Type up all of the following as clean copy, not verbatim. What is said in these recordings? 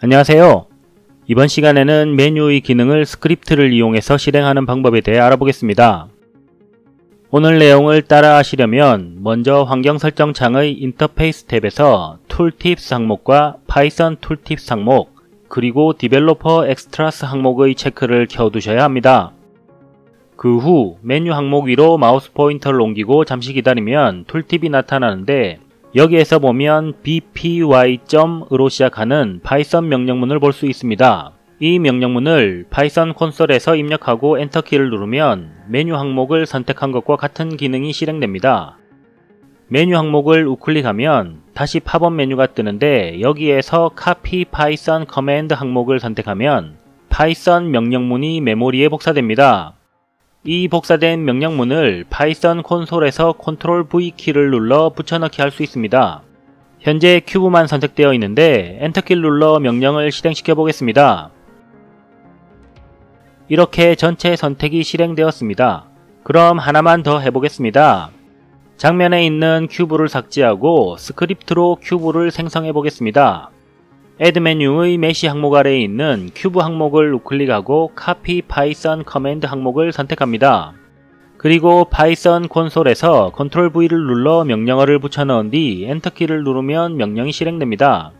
안녕하세요. 이번 시간에는 메뉴의 기능을 스크립트를 이용해서 실행하는 방법에 대해 알아보겠습니다. 오늘 내용을 따라 하시려면 먼저 환경 설정 창의 인터페이스 탭에서 툴팁스 항목과 파이썬 툴팁스 항목 그리고 디벨로퍼 엑스트라스 항목의 체크를 켜두셔야 합니다. 그 후 메뉴 항목 위로 마우스 포인터를 옮기고 잠시 기다리면 툴팁이 나타나는데 여기에서 보면 bpy.으로 시작하는 파이썬 명령문을 볼 수 있습니다. 이 명령문을 파이썬 콘솔에서 입력하고 엔터키를 누르면 메뉴 항목을 선택한 것과 같은 기능이 실행됩니다. 메뉴 항목을 우클릭하면 다시 팝업 메뉴가 뜨는데 여기에서 Copy Python Command 항목을 선택하면 파이썬 명령문이 메모리에 복사됩니다. 이 복사된 명령문을 파이썬 콘솔에서 Ctrl V 키를 눌러 붙여넣기 할 수 있습니다. 현재 큐브만 선택되어 있는데 엔터키를 눌러 명령을 실행시켜 보겠습니다. 이렇게 전체 선택이 실행되었습니다. 그럼 하나만 더 해보겠습니다. 장면에 있는 큐브를 삭제하고 스크립트로 큐브를 생성해 보겠습니다. Add 메뉴의 메시 항목 아래에 있는 큐브 항목을 우클릭하고 Copy Python Command 항목을 선택합니다. 그리고 파이썬 콘솔에서 Ctrl V를 눌러 명령어를 붙여넣은 뒤 엔터키를 누르면 명령이 실행됩니다.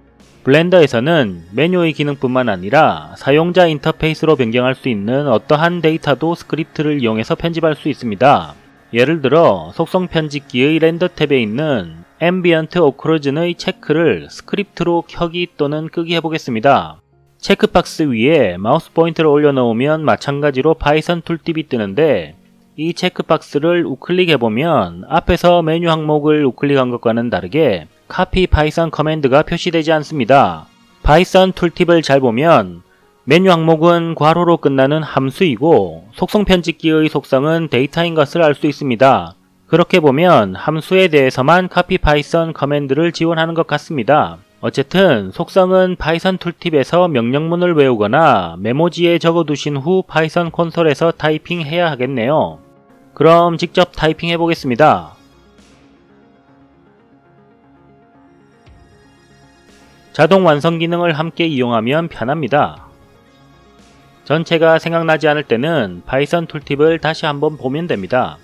블렌더에서는 메뉴의 기능뿐만 아니라 사용자 인터페이스로 변경할 수 있는 어떠한 데이터도 스크립트를 이용해서 편집할 수 있습니다. 예를 들어 속성 편집기의 렌더 탭에 있는 Ambient Occlusion의 체크를 스크립트로 켜기 또는 끄기 해보겠습니다. 체크박스 위에 마우스 포인터를 올려놓으면 마찬가지로 파이썬 툴팁이 뜨는데 이 체크박스를 우클릭해보면 앞에서 메뉴 항목을 우클릭한 것과는 다르게 Copy Python Command가 표시되지 않습니다. 파이썬 툴팁을 잘 보면 메뉴 항목은 괄호로 끝나는 함수이고 속성 편집기의 속성은 데이터인 것을 알 수 있습니다. 그렇게 보면 함수에 대해서만 Copy Python Command를 지원하는 것 같습니다. 어쨌든 속성은 파이썬 툴팁에서 명령문을 외우거나 메모지에 적어두신 후 파이썬 콘솔에서 타이핑해야 하겠네요. 그럼 직접 타이핑해 보겠습니다. 자동 완성 기능을 함께 이용하면 편합니다. 전체가 생각나지 않을 때는 파이썬 툴팁을 다시 한번 보면 됩니다.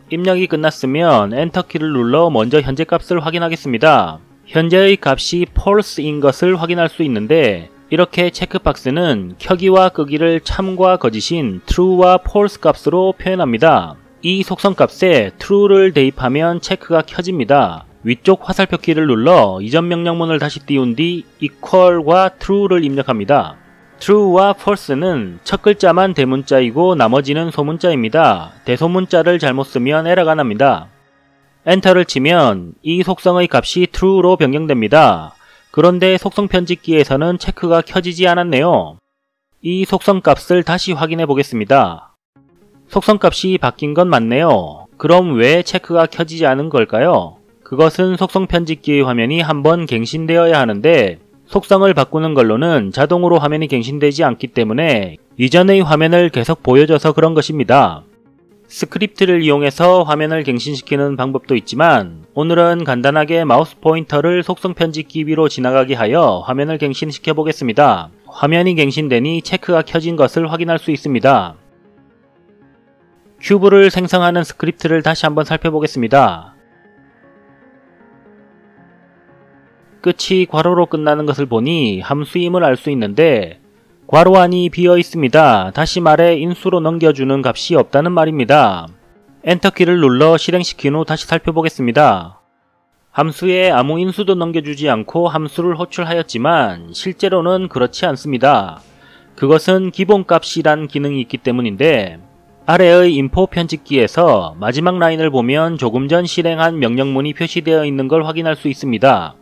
입력이 끝났으면 엔터키를 눌러 먼저 현재 값을 확인하겠습니다. 현재의 값이 false인 것을 확인할 수 있는데 이렇게 체크박스는 켜기와 끄기를 참과 거짓인 true와 false 값으로 표현합니다. 이 속성 값에 true를 대입하면 체크가 켜집니다. 위쪽 화살표 키를 눌러 이전 명령문을 다시 띄운 뒤 equal과 true를 입력합니다. true와 false는 첫 글자만 대문자이고 나머지는 소문자입니다. 대소문자를 잘못 쓰면 에러가 납니다. 엔터를 치면 이 속성의 값이 true로 변경됩니다. 그런데 속성 편집기에서는 체크가 켜지지 않았네요. 이 속성 값을 다시 확인해 보겠습니다. 속성 값이 바뀐 건 맞네요. 그럼 왜 체크가 켜지지 않은 걸까요? 그것은 속성 편집기의 화면이 한번 갱신되어야 하는데 속성을 바꾸는 걸로는 자동으로 화면이 갱신되지 않기 때문에 이전의 화면을 계속 보여줘서 그런 것입니다. 스크립트를 이용해서 화면을 갱신시키는 방법도 있지만 오늘은 간단하게 마우스 포인터를 속성 편집기 위로 지나가게 하여 화면을 갱신시켜 보겠습니다. 화면이 갱신되니 체크가 켜진 것을 확인할 수 있습니다. 큐브를 생성하는 스크립트를 다시 한번 살펴보겠습니다. 끝이 괄호로 끝나는 것을 보니 함수임을 알 수 있는데 괄호 안이 비어 있습니다. 다시 말해 인수로 넘겨주는 값이 없다는 말입니다. 엔터키를 눌러 실행시킨 후 다시 살펴보겠습니다. 함수에 아무 인수도 넘겨주지 않고 함수를 호출하였지만 실제로는 그렇지 않습니다. 그것은 기본값이란 기능이 있기 때문인데 아래의 인포 편집기에서 마지막 라인을 보면 조금 전 실행한 명령문이 표시되어 있는 걸 확인할 수 있습니다.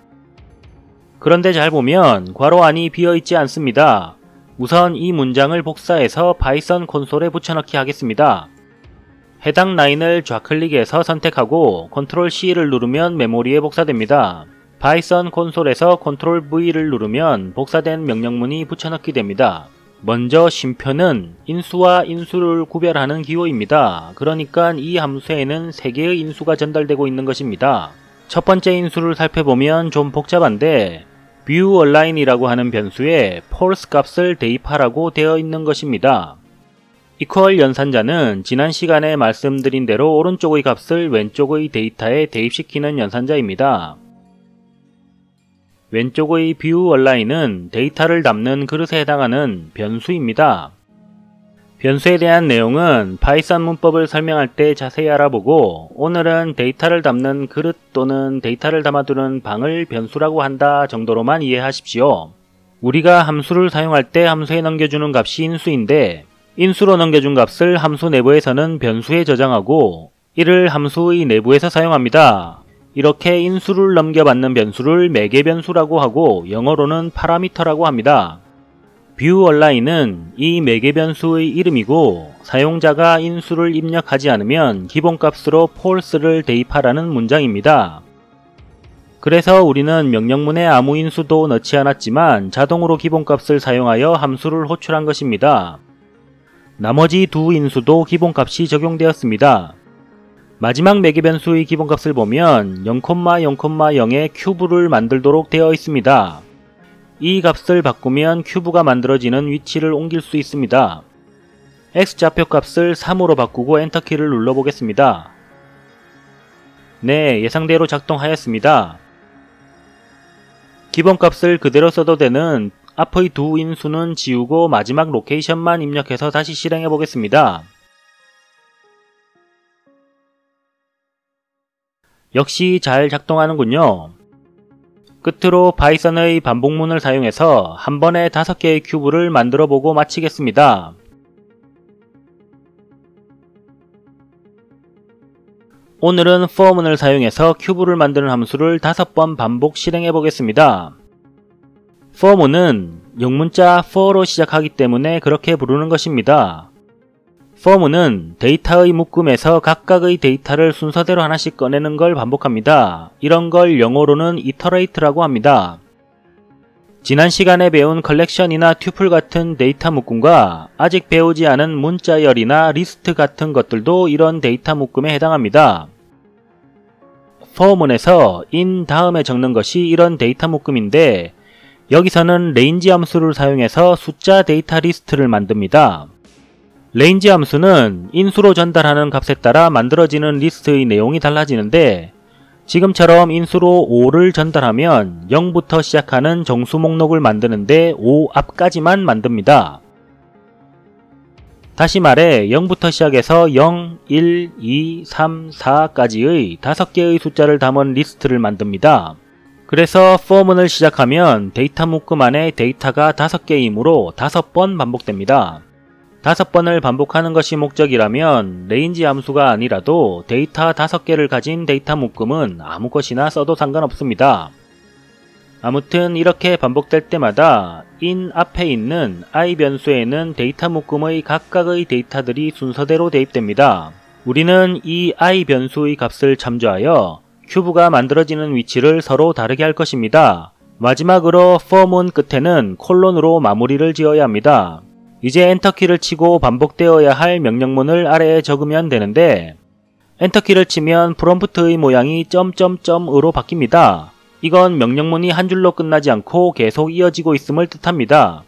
그런데 잘 보면 괄호 안이 비어있지 않습니다. 우선 이 문장을 복사해서 파이썬 콘솔에 붙여넣기 하겠습니다. 해당 라인을 좌클릭해서 선택하고 Ctrl C를 누르면 메모리에 복사됩니다. 파이썬 콘솔에서 Ctrl V를 누르면 복사된 명령문이 붙여넣기 됩니다. 먼저 쉼표는 인수와 인수를 구별하는 기호입니다. 그러니까 이 함수에는 3개의 인수가 전달되고 있는 것입니다. 첫 번째 인수를 살펴보면 좀 복잡한데 viewAlign이라고 하는 변수에 false 값을 대입하라고 되어 있는 것입니다. equal 연산자는 지난 시간에 말씀드린 대로 오른쪽의 값을 왼쪽의 데이터에 대입시키는 연산자입니다. 왼쪽의 viewAlign은 데이터를 담는 그릇에 해당하는 변수입니다. 변수에 대한 내용은 파이썬 문법을 설명할 때 자세히 알아보고, 오늘은 데이터를 담는 그릇 또는 데이터를 담아두는 방을 변수라고 한다 정도로만 이해하십시오. 우리가 함수를 사용할 때 함수에 넘겨주는 값이 인수인데, 인수로 넘겨준 값을 함수 내부에서는 변수에 저장하고 이를 함수의 내부에서 사용합니다. 이렇게 인수를 넘겨받는 변수를 매개변수라고 하고 영어로는 파라미터라고 합니다. viewAlign은 이 매개변수의 이름이고, 사용자가 인수를 입력하지 않으면 기본값으로 false를 대입하라는 문장입니다. 그래서 우리는 명령문에 아무 인수도 넣지 않았지만 자동으로 기본값을 사용하여 함수를 호출한 것입니다. 나머지 두 인수도 기본값이 적용되었습니다. 마지막 매개변수의 기본값을 보면 0,0,0의 큐브를 만들도록 되어 있습니다. 이 값을 바꾸면 큐브가 만들어지는 위치를 옮길 수 있습니다. x좌표 값을 3으로 바꾸고 엔터키를 눌러보겠습니다. 네, 예상대로 작동하였습니다. 기본값을 그대로 써도 되는 앞의 두 인수는 지우고 마지막 로케이션만 입력해서 다시 실행해 보겠습니다. 역시 잘 작동하는군요. 끝으로 파이썬의 반복문을 사용해서 한 번에 5개의 큐브를 만들어 보고 마치겠습니다. 오늘은 for문을 사용해서 큐브를 만드는 함수를 5번 반복 실행해 보겠습니다. for문은 영문자 for로 시작하기 때문에 그렇게 부르는 것입니다. for문은 데이터의 묶음에서 각각의 데이터를 순서대로 하나씩 꺼내는 걸 반복합니다. 이런 걸 영어로는 iterate라고 합니다. 지난 시간에 배운 컬렉션이나 튜플 같은 데이터 묶음과 아직 배우지 않은 문자열이나 리스트 같은 것들도 이런 데이터 묶음에 해당합니다. for문에서 in 다음에 적는 것이 이런 데이터 묶음인데, 여기서는 range 함수를 사용해서 숫자 데이터 리스트를 만듭니다. range 함수는 인수로 전달하는 값에 따라 만들어지는 리스트의 내용이 달라지는데, 지금처럼 인수로 5를 전달하면 0부터 시작하는 정수 목록을 만드는데 5 앞까지만 만듭니다. 다시 말해 0부터 시작해서 0, 1, 2, 3, 4까지의 5개의 숫자를 담은 리스트를 만듭니다. 그래서 for문을 시작하면 데이터 묶음 안에 데이터가 5개이므로 5번 반복됩니다. 5번을 반복하는 것이 목적이라면 range 함수가 아니라도 데이터 5개를 가진 데이터 묶음은 아무 것이나 써도 상관없습니다. 아무튼 이렇게 반복될 때마다 in 앞에 있는 i 변수에는 데이터 묶음의 각각의 데이터들이 순서대로 대입됩니다. 우리는 이 i 변수의 값을 참조하여 큐브가 만들어지는 위치를 서로 다르게 할 것입니다. 마지막으로 for문 끝에는 콜론으로 마무리를 지어야 합니다. 이제 엔터키를 치고 반복되어야 할 명령문을 아래에 적으면 되는데, 엔터키를 치면 프롬프트의 모양이 점점점으로 바뀝니다. 이건 명령문이 한 줄로 끝나지 않고 계속 이어지고 있음을 뜻합니다.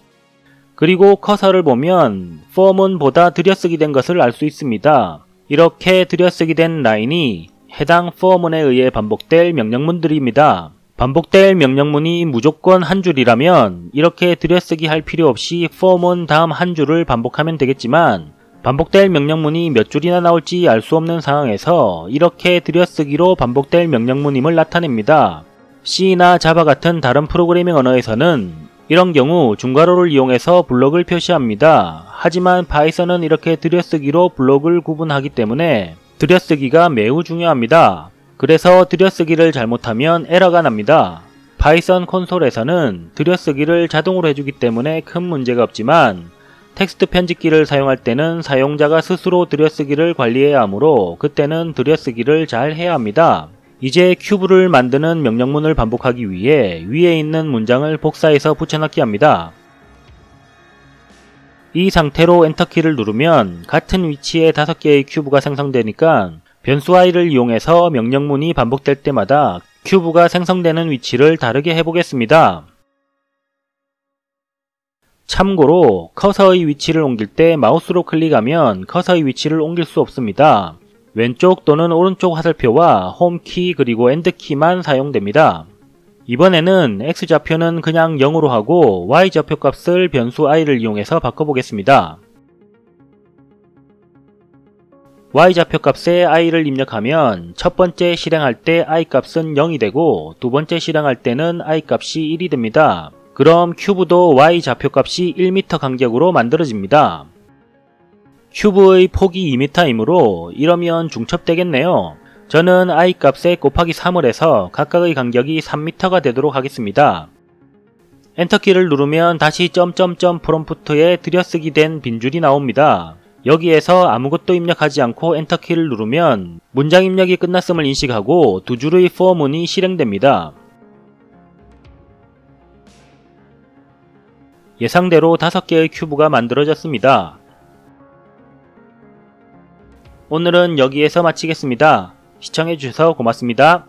그리고 커서를 보면 for문보다 들여쓰기 된 것을 알 수 있습니다. 이렇게 들여쓰기 된 라인이 해당 for문에 의해 반복될 명령문들입니다. 반복될 명령문이 무조건 한 줄이라면 이렇게 들여쓰기 할 필요 없이 for문 다음 한 줄을 반복하면 되겠지만, 반복될 명령문이 몇 줄이나 나올지 알 수 없는 상황에서 이렇게 들여쓰기로 반복될 명령문임을 나타냅니다. C나 자바 같은 다른 프로그래밍 언어에서는 이런 경우 중괄호를 이용해서 블록을 표시합니다. 하지만 파이썬은 이렇게 들여쓰기로 블록을 구분하기 때문에 들여쓰기가 매우 중요합니다. 그래서 들여쓰기를 잘못하면 에러가 납니다. 파이썬 콘솔에서는 들여쓰기를 자동으로 해주기 때문에 큰 문제가 없지만, 텍스트 편집기를 사용할 때는 사용자가 스스로 들여쓰기를 관리해야 하므로 그때는 들여쓰기를 잘 해야 합니다. 이제 큐브를 만드는 명령문을 반복하기 위해 위에 있는 문장을 복사해서 붙여넣기 합니다. 이 상태로 엔터키를 누르면 같은 위치에 5개의 큐브가 생성되니까 변수 i를 이용해서 명령문이 반복될 때마다 큐브가 생성되는 위치를 다르게 해보겠습니다. 참고로 커서의 위치를 옮길 때 마우스로 클릭하면 커서의 위치를 옮길 수 없습니다. 왼쪽 또는 오른쪽 화살표와 홈키 그리고 엔드키만 사용됩니다. 이번에는 X좌표는 그냥 0으로 하고 Y좌표 값을 변수 i를 이용해서 바꿔보겠습니다. Y좌표 값에 i를 입력하면 첫 번째 실행할 때 i 값은 0이 되고 두 번째 실행할 때는 i 값이 1이 됩니다. 그럼 큐브도 Y좌표 값이 1m 간격으로 만들어집니다. 큐브의 폭이 2m이므로 이러면 중첩되겠네요. 저는 i 값에 곱하기 3을 해서 각각의 간격이 3m가 되도록 하겠습니다. 엔터키를 누르면 다시 점점점 프롬프트에 들여쓰기 된 빈줄이 나옵니다. 여기에서 아무것도 입력하지 않고 엔터키를 누르면 문장 입력이 끝났음을 인식하고 두 줄의 for 문이 실행됩니다. 예상대로 5개의 큐브가 만들어졌습니다. 오늘은 여기에서 마치겠습니다. 시청해주셔서 고맙습니다.